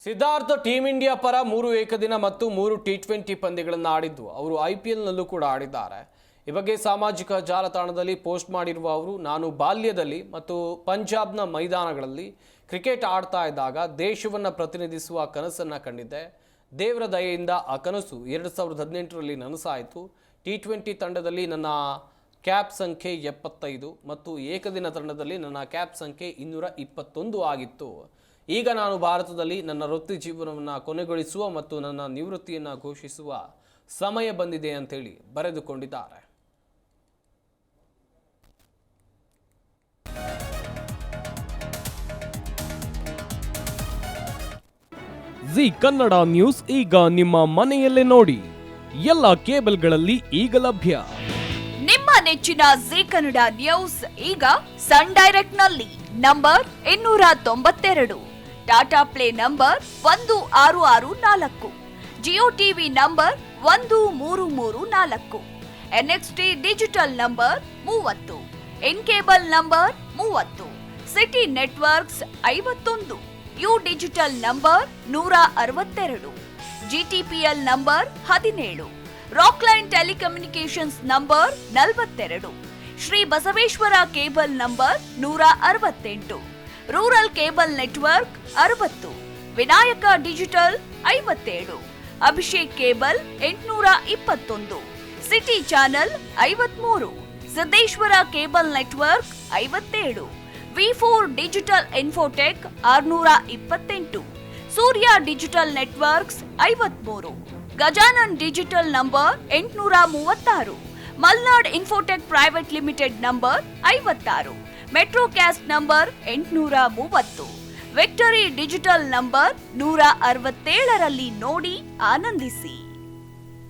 Siddhartha team India ಪರ 3 ಏಕದಿನ ಮತ್ತು 3 ಟಿ20 ಪಂದ್ಯಗಳನ್ನು ಆಡಿದ್ದು ಅವರು ಐಪಿಎಲ್ನಲ್ಲೂ ಕೂಡ ಆಡಿದ್ದಾರೆ. ಈ ಬಗ್ಗೆ ಸಾಮಾಜಿಕ ಜಾಲತಾಣದಲ್ಲಿ ಪೋಸ್ಟ್ ಮಾಡಿರುವ ಅವರು, ನಾನು ಬಾಲ್ಯದಲ್ಲಿ ಮತ್ತು ಪಂಜಾಬ್ನ ಮೈದಾನಗಳಲ್ಲಿ ಕ್ರಿಕೆಟ್ ಆಡ್ತಾ ಇದ್ದಾಗ ದೇಶವನ್ನು ಪ್ರತಿನಿಧಿಸುವ ಕನಸನ್ನು ಕಂಡಿದ್ದೆ. ದೇವರ ದಯೆಯಿಂದ ಆ ಕನಸು 2018ರಲ್ಲಿ ನನಸಾಯಿತು. ಟಿ20 ತಂಡದಲ್ಲಿ ನನ್ನ ಕ್ಯಾಪ್ ಸಂಖ್ಯೆ 75 ಮತ್ತು ಏಕದಿನ ತಂಡದಲ್ಲಿ ನನ್ನ ಕ್ಯಾಪ್ ಸಂಖ್ಯೆ 221 ಆಗಿತ್ತು. ಈಗ ನಾನು ಭಾರತದಲ್ಲಿ ನನ್ನ ವೃತ್ತಿ ಜೀವನವನ್ನು ಕೊನೆಗೊಳಿಸುವ ಮತ್ತು ನನ್ನ ನಿವೃತ್ತಿಯನ್ನು ಘೋಷಿಸುವ ಸಮಯ ಬಂದಿದೆ ಅಂತೇಳಿ ಬರೆದುಕೊಂಡಿದ್ದಾರೆ. ಜಿ ಕನ್ನಡ ನ್ಯೂಸ್ ಈಗ ನಿಮ್ಮ ಮನೆಯಲ್ಲೇ ನೋಡಿ. ಎಲ್ಲ ಕೇಬಲ್ಗಳಲ್ಲಿ ಈಗ ಲಭ್ಯ. ನಿಮ್ಮ ನೆಚ್ಚಿನ ಜಿ ಕನ್ನಡ ನ್ಯೂಸ್ ಈಗ ಸನ್ ಡೈರೆಕ್ಟ್ ನಲ್ಲಿ number 292, Tata play number 1664, Jio TV number 1334, NXT digital number 30, N cable number 30, city networks 51, U digital number 162, GTPL number 17, Rockline telecommunications number 42, Shri Basaveshwara cable number 168, rural cable network 60, Vinayaka digital 57, Abhishek cable 821, city channel 53, Siddeshwara cable network 57, ವಿ4 digital infotech 628, Surya digital networks 53, Gajanan digital number 836, Malnad infotech private limited number 56, metro cast number 830, victory digital number 167ರಲ್ಲಿ ನೋಡಿ ಆನಂದಿಸಿ.